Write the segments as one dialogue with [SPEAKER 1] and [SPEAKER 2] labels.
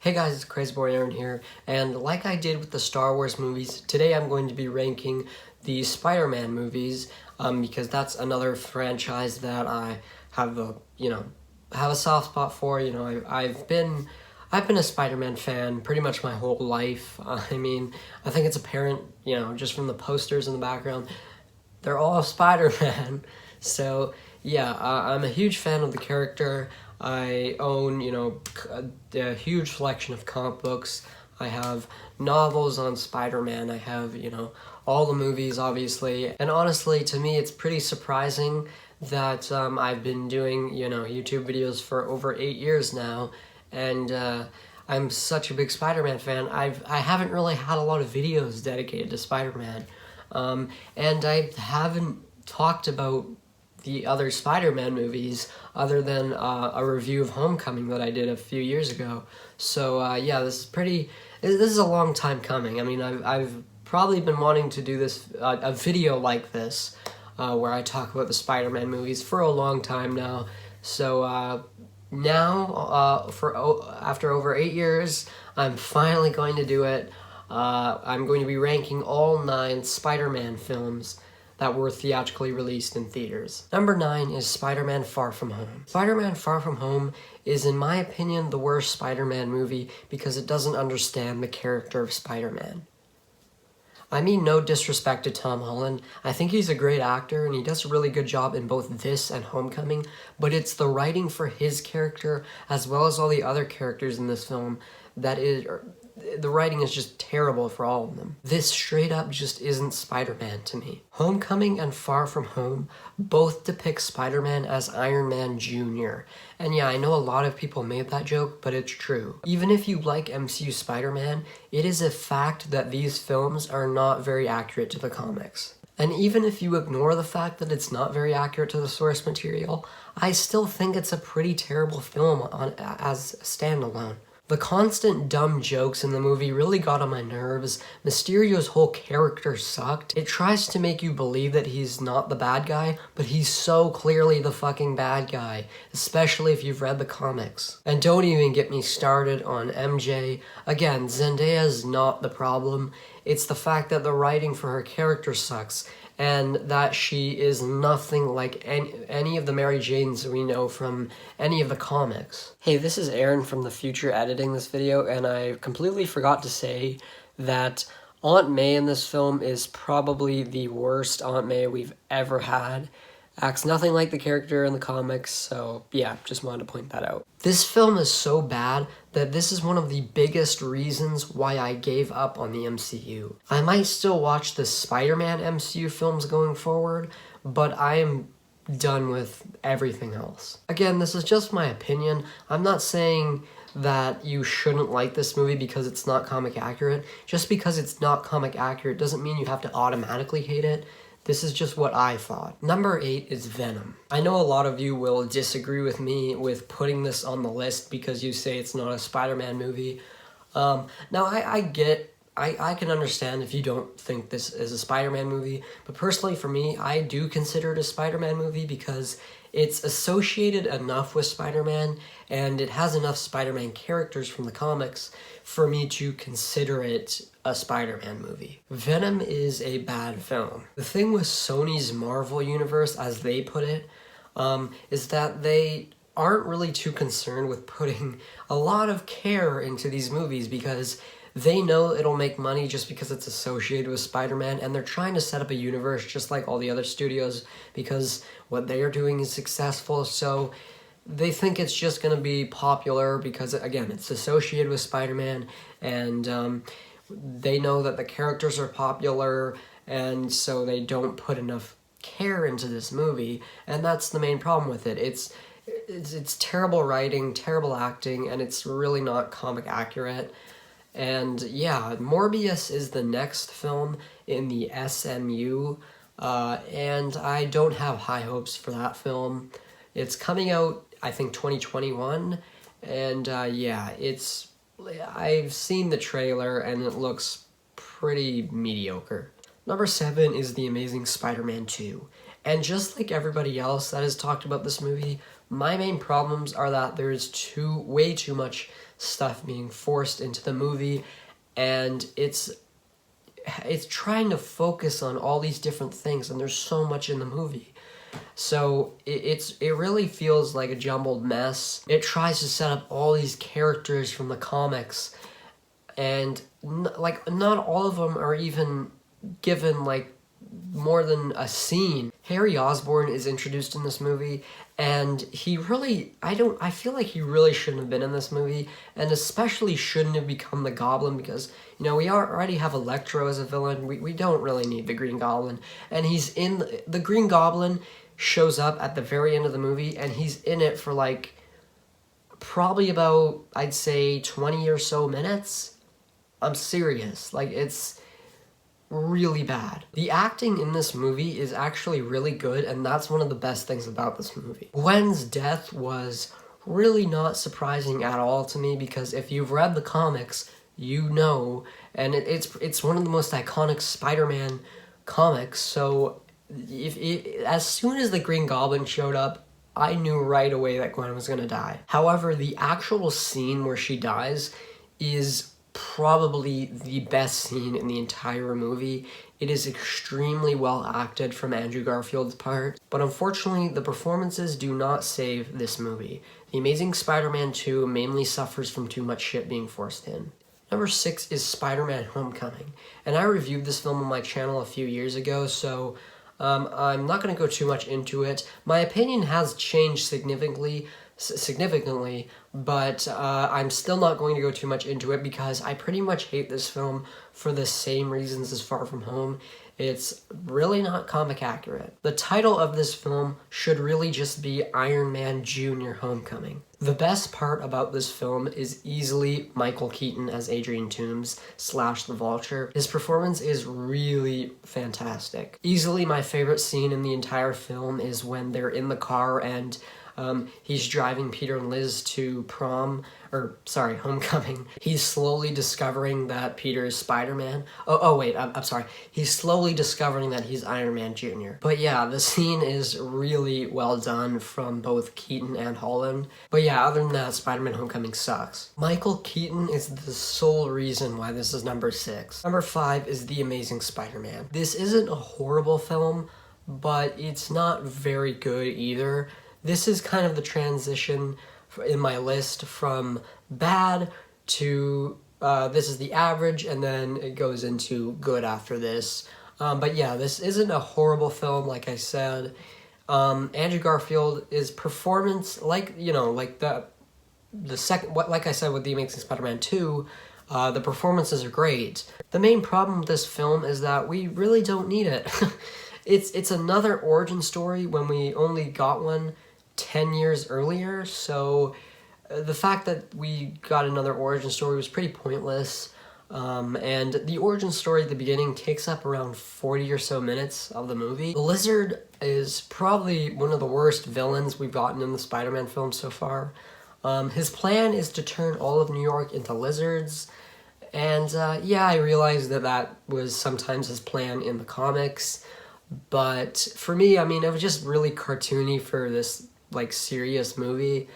[SPEAKER 1] Hey guys, it's Crazy Boy Aaron here, and like I did with the Star Wars movies, today I'm going to be ranking the Spider-Man movies, because that's another franchise that I have have a soft spot for. I've been a Spider-Man fan pretty much my whole life. I think it's apparent, just from the posters in the background, they're all Spider-Man. So yeah, I'm a huge fan of the character. I own, a huge selection of comic books. I have novels on Spider-Man. I have, all the movies, obviously. And honestly, to me, it's pretty surprising that I've been doing, YouTube videos for over 8 years now. And I'm such a big Spider-Man fan. I haven't really had a lot of videos dedicated to Spider-Man. And I haven't talked about the other Spider-Man movies other than a review of Homecoming that I did a few years ago. So yeah, this is a long time coming. I mean, I've probably been wanting to do this a video like this where I talk about the Spider-Man movies for a long time now. So now, after over 8 years, I'm finally going to do it. I'm going to be ranking all 9 Spider-Man films that were theatrically released in theaters. Number 9 is Spider-Man Far From Home. Spider-Man Far From Home is, in my opinion, the worst Spider-Man movie because it doesn't understand the character of Spider-Man. I mean no disrespect to Tom Holland. I think he's a great actor and he does a really good job in both this and Homecoming, but it's the writing for his character as well as all the other characters in this film the writing is just terrible for all of them. This straight up just isn't Spider-Man to me. Homecoming and Far From Home both depict Spider-Man as Iron Man Jr. And yeah, I know a lot of people made that joke, but it's true. Even if you like MCU Spider-Man, it is a fact that these films are not very accurate to the comics. And even if you ignore the fact that it's not very accurate to the source material, I still think it's a pretty terrible film as a standalone. The constant dumb jokes in the movie really got on my nerves. Mysterio's whole character sucked. It tries to make you believe that he's not the bad guy, but he's so clearly the fucking bad guy, especially if you've read the comics. And don't even get me started on MJ. Again, Zendaya's not the problem. It's the fact that the writing for her character sucks, and that she is nothing like any of the Mary Janes we know from any of the comics. Hey, this is Aaron from the future editing this video, and I completely forgot to say that Aunt May in this film is probably the worst Aunt May we've ever had. Acts nothing like the character in the comics, so yeah, just wanted to point that out. This film is so bad that this is one of the biggest reasons why I gave up on the MCU. I might still watch the Spider-Man MCU films going forward, but I am done with everything else. Again, this is just my opinion. I'm not saying that you shouldn't like this movie because it's not comic accurate. Just because it's not comic accurate doesn't mean you have to automatically hate it. This is just what I thought. Number 8 is Venom. I know a lot of you will disagree with me with putting this on the list because you say it's not a Spider-Man movie. Now, I can understand if you don't think this is a Spider-Man movie, but personally for me, I do consider it a Spider-Man movie because it's associated enough with Spider-Man and it has enough Spider-Man characters from the comics for me to consider it a Spider-Man movie. Venom is a bad film. The thing with Sony's Marvel Universe, as they put it, is that they aren't really too concerned with putting a lot of care into these movies because they know it'll make money just because it's associated with Spider-Man, and they're trying to set up a universe just like all the other studios because what they are doing is successful, so they think it's just going to be popular because, again, it's associated with Spider-Man, and they know that the characters are popular, and so they don't put enough care into this movie, and that's the main problem with it. It's terrible writing, terrible acting, and it's really not comic accurate. And yeah, Morbius is the next film in the SMU, and I don't have high hopes for that film. It's coming out, I think, 2021, and yeah, I've seen the trailer and it looks pretty mediocre. Number 7 is The Amazing Spider-Man 2. And just like everybody else that has talked about this movie, My main problems are that there's way too much stuff being forced into the movie, and it's trying to focus on all these different things, and there's so much in the movie. So it really feels like a jumbled mess. It tries to set up all these characters from the comics, and not all of them are even given like more than a scene. Harry Osborn is introduced in this movie, and I feel like he really shouldn't have been in this movie, and especially shouldn't have become the Goblin, because, we already have Electro as a villain. We don't really need the Green Goblin, and he's in the Green Goblin shows up at the very end of the movie, and he's in it for like probably about, I'd say, 20 or so minutes. I'm serious. Like, it's really bad. The acting in this movie is actually really good, and that's one of the best things about this movie. Gwen's death was really not surprising at all to me, because if you've read the comics, and it's one of the most iconic Spider-Man comics, so as soon as the Green Goblin showed up, I knew right away that Gwen was gonna die. However, the actual scene where she dies is probably the best scene in the entire movie. It is extremely well acted from Andrew Garfield's part, but unfortunately the performances do not save this movie. The Amazing Spider-Man 2 mainly suffers from too much shit being forced in. Number 6 is Spider-Man Homecoming, and I reviewed this film on my channel a few years ago, so I'm not going to go too much into it. My opinion has changed significantly, but I'm still not going to go too much into it, because I pretty much hate this film for the same reasons as Far From Home. It's really not comic accurate. The title of this film should really just be Iron Man Jr. Homecoming. The best part about this film is easily Michael Keaton as Adrian Toomes / the Vulture. His performance is really fantastic. Easily my favorite scene in the entire film is when they're in the car and he's driving Peter and Liz to homecoming. He's slowly discovering that Peter is Spider-Man. I'm sorry. He's slowly discovering that he's Iron Man Jr. But yeah, the scene is really well done from both Keaton and Holland. But yeah, other than that, Spider-Man Homecoming sucks. Michael Keaton is the sole reason why this is number 6. Number 5 is The Amazing Spider-Man. This isn't a horrible film, but it's not very good either. This is kind of the transition in my list from bad to this is the average, and then it goes into good after this. But yeah, this isn't a horrible film, like I said. Andrew Garfield, his performance, like the second, like I said with The Amazing Spider-Man 2, the performances are great. The main problem with this film is that we really don't need it. It's another origin story when we only got one 10 years earlier, so the fact that we got another origin story was pretty pointless, and the origin story at the beginning takes up around 40 or so minutes of the movie. The Lizard is probably one of the worst villains we've gotten in the Spider-Man film so far. His plan is to turn all of New York into lizards, and yeah, I realized that was sometimes his plan in the comics, but for me, I mean, it was just really cartoony for this serious movie,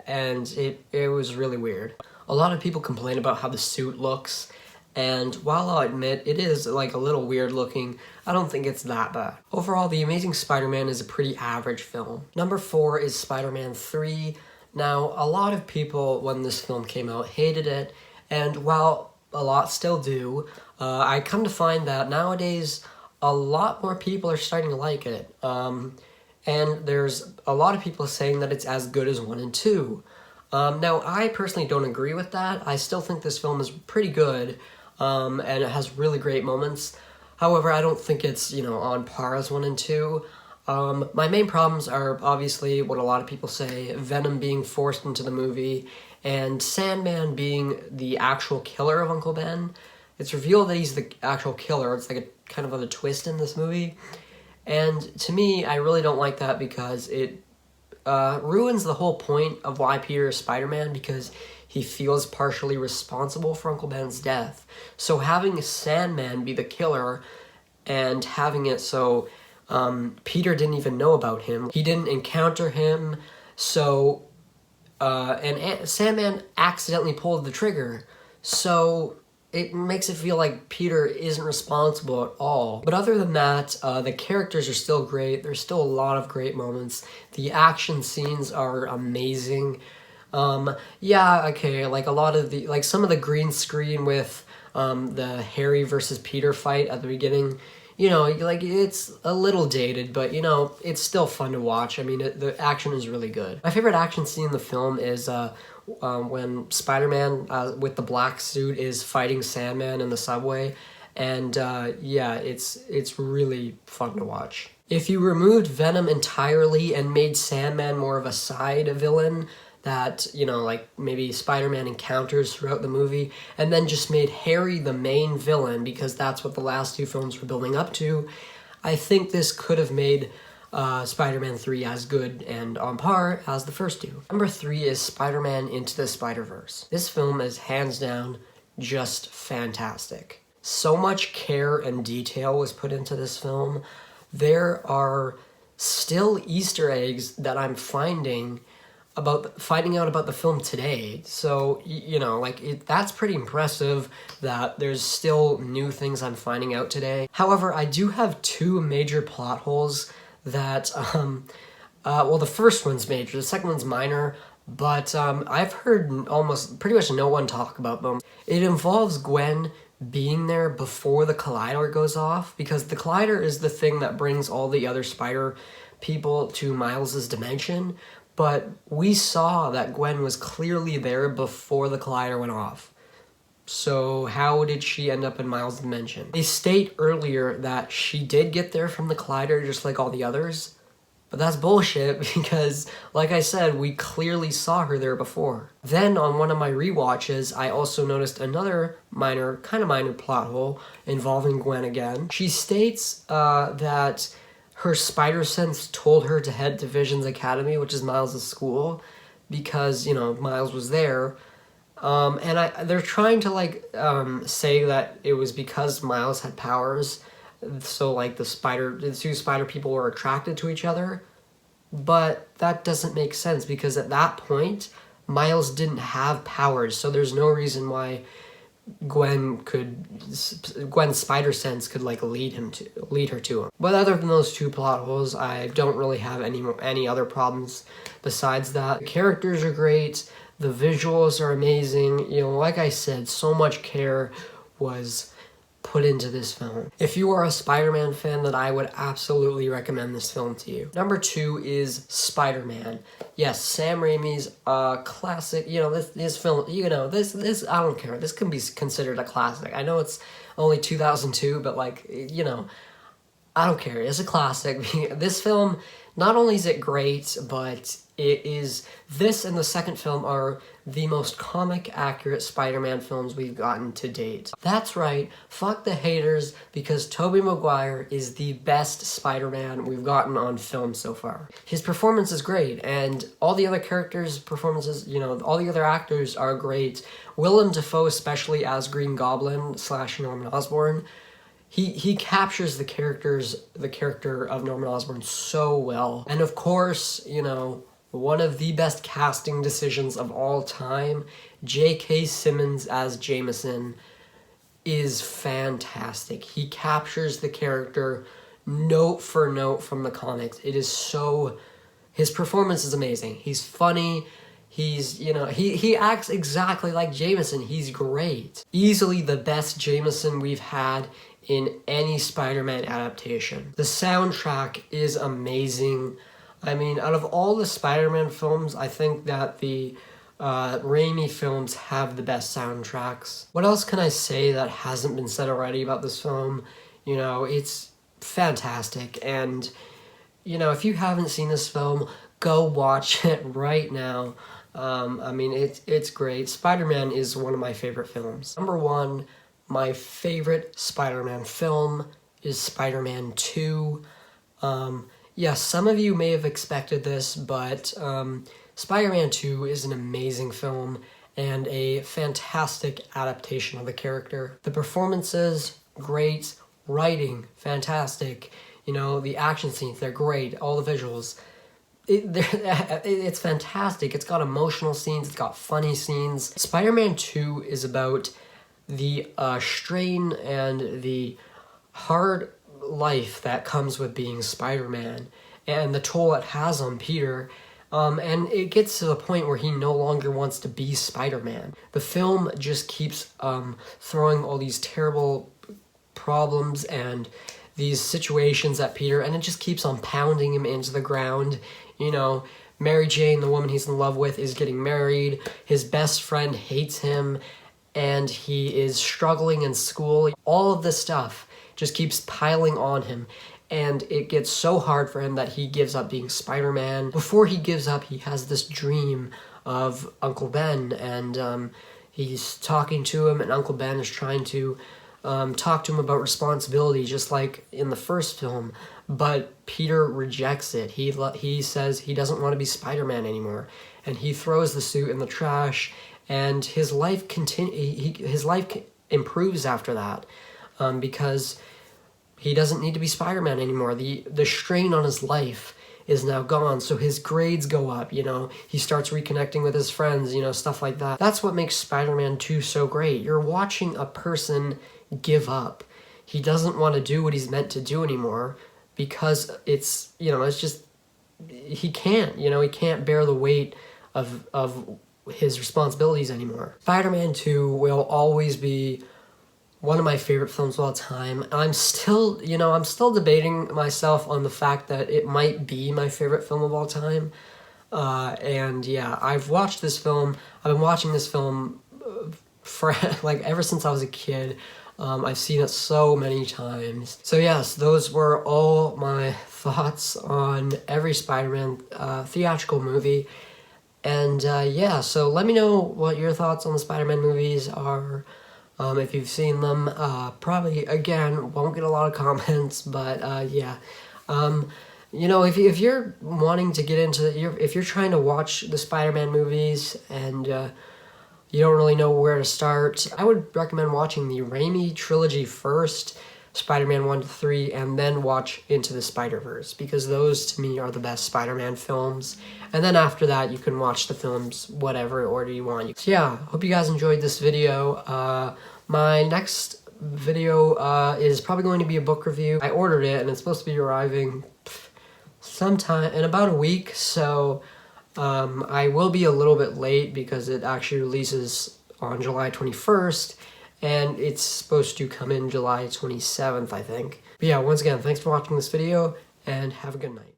[SPEAKER 1] and it was really weird. A lot of people complain about how the suit looks, and while I'll admit it is a little weird looking, I don't think it's that bad. Overall, The Amazing Spider-Man is a pretty average film. Number 4 is Spider-Man 3. Now, a lot of people, when this film came out, hated it, and while a lot still do, I come to find that nowadays a lot more people are starting to like it. And there's a lot of people saying that it's as good as 1 and 2. Now, I personally don't agree with that. I still think this film is pretty good, and it has really great moments. However, I don't think it's, on par as 1 and 2. My main problems are obviously what a lot of people say, Venom being forced into the movie, and Sandman being the actual killer of Uncle Ben. It's revealed that he's the actual killer. It's like a kind of a twist in this movie. And to me, I really don't like that, because it ruins the whole point of why Peter is Spider-Man, because he feels partially responsible for Uncle Ben's death. So having Sandman be the killer and having it so Peter didn't even know about him, he didn't encounter him, So, and Sandman accidentally pulled the trigger. So it makes it feel like Peter isn't responsible at all. But other than that, the characters are still great. There's still a lot of great moments. The action scenes are amazing. Yeah, okay, like a lot of like some of the green screen with the Harry versus Peter fight at the beginning, like it's a little dated, but it's still fun to watch. I mean, the action is really good. My favorite action scene in the film is when Spider-Man with the black suit is fighting Sandman in the subway, and yeah, it's really fun to watch. If you removed Venom entirely and made Sandman more of a side villain that, like maybe Spider-Man encounters throughout the movie, and then just made Harry the main villain because that's what the last two films were building up to, I think this could have made Spider-Man 3 as good and on par as the first two. Number 3 is Spider-Man Into the Spider-Verse. This film is hands down just fantastic. So much care and detail was put into this film. There are still Easter eggs that I'm finding out about the film today. So, that's pretty impressive that there's still new things I'm finding out today. However, I do have two major plot holes that, well, the first one's major, the second one's minor, but I've heard almost pretty much no one talk about them. It involves Gwen being there before the collider goes off, because the collider is the thing that brings all the other spider people to Miles's dimension, but we saw that Gwen was clearly there before the collider went off. So how did she end up in Miles' dimension? They state earlier that she did get there from the collider just like all the others, but that's bullshit because, like I said, we clearly saw her there before. Then on one of my rewatches, I also noticed another minor plot hole involving Gwen again. She states that her spider sense told her to head to Vision's Academy, which is Miles' school, because, Miles was there. And they're trying to, say that it was because Miles had powers, so, the two spider people were attracted to each other. But that doesn't make sense, because at that point, Miles didn't have powers, so there's no reason why Gwen's spider sense could lead her to him. But other than those two plot holes, I don't really have any other problems besides that. The characters are great, the visuals are amazing. Like I said, so much care was put into this film. If you are a Spider-Man fan, then I would absolutely recommend this film to you. Number 2 is Spider-Man. Yes, Sam Raimi's classic. This film. This I don't care. This can be considered a classic. I know it's only 2002, but I don't care. It's a classic. This film, not only is it great, but this and the second film are the most comic accurate Spider-Man films we've gotten to date. That's right, fuck the haters, because Tobey Maguire is the best Spider-Man we've gotten on film so far. His performance is great, and all the other characters' performances, all the other actors are great. Willem Dafoe, especially as Green Goblin / Norman Osborn, he captures the character of Norman Osborn so well. And of course, one of the best casting decisions of all time, J.K. Simmons as Jameson is fantastic. He captures the character note for note from the comics. His performance is amazing. He's funny. He acts exactly like Jameson. He's great. Easily the best Jameson we've had in any Spider-Man adaptation. The soundtrack is amazing. I mean, out of all the Spider-Man films, I think that the Raimi films have the best soundtracks. What else can I say that hasn't been said already about this film? It's fantastic. And, if you haven't seen this film, go watch it right now. It's great. Spider-Man is one of my favorite films. Number 1, my favorite Spider-Man film is Spider-Man 2. Yes, some of you may have expected this, but Spider-Man 2 is an amazing film and a fantastic adaptation of the character. The performances, great. Writing, fantastic. The action scenes, they're great. All the visuals. it's fantastic. It's got emotional scenes, it's got funny scenes. Spider-Man 2 is about the strain and the hard life that comes with being Spider-Man and the toll it has on Peter. And it gets to the point where he no longer wants to be Spider-Man. The film just keeps throwing all these terrible problems and these situations at Peter, and it just keeps on pounding him into the ground. You know, Mary Jane, the woman he's in love with, is getting married. His best friend hates him, and he is struggling in school. All of this stuff just keeps piling on him, and it gets so hard for him that he gives up being Spider-Man. Before he gives up, he has this dream of Uncle Ben, and he's talking to him, and Uncle Ben is trying to talk to him about responsibility, just like in the first film, but Peter rejects it. He says he doesn't want to be Spider-Man anymore, and he throws the suit in the trash, and his life improves after that, because he doesn't need to be Spider-Man anymore. The strain on his life is now gone, so his grades go up, you know, he starts reconnecting with his friends, you know, stuff like that. That's what makes Spider-Man 2 so great. You're watching a person give up. He doesn't want to do what he's meant to do anymore because it's, you know, it's just, he can't bear the weight of his responsibilities anymore. Spider-Man 2 will always be one of my favorite films of all time. I'm still debating myself on the fact that it might be my favorite film of all time. And yeah, I've watched this film. I've been watching this film for like ever since I was a kid. I've seen it so many times. So yes, those were all my thoughts on every Spider-Man theatrical movie. And yeah, so let me know what your thoughts on the Spider-Man movies are. If you've seen them, probably, again, won't get a lot of comments, but yeah. You know, if you're wanting to get into if you're trying to watch the Spider-Man movies and you don't really know where to start, I would recommend watching the Raimi trilogy first, Spider-Man 1 to 3, and then watch Into the Spider-Verse, because those, to me, are the best Spider-Man films. And then after that, you can watch the films whatever order you want. So yeah, hope you guys enjoyed this video. My next video is probably going to be a book review. I ordered it, and it's supposed to be arriving sometime in about a week, so I will be a little bit late because it actually releases on July 21st, and it's supposed to come in July 27th, I think. But yeah, once again, thanks for watching this video, and have a good night.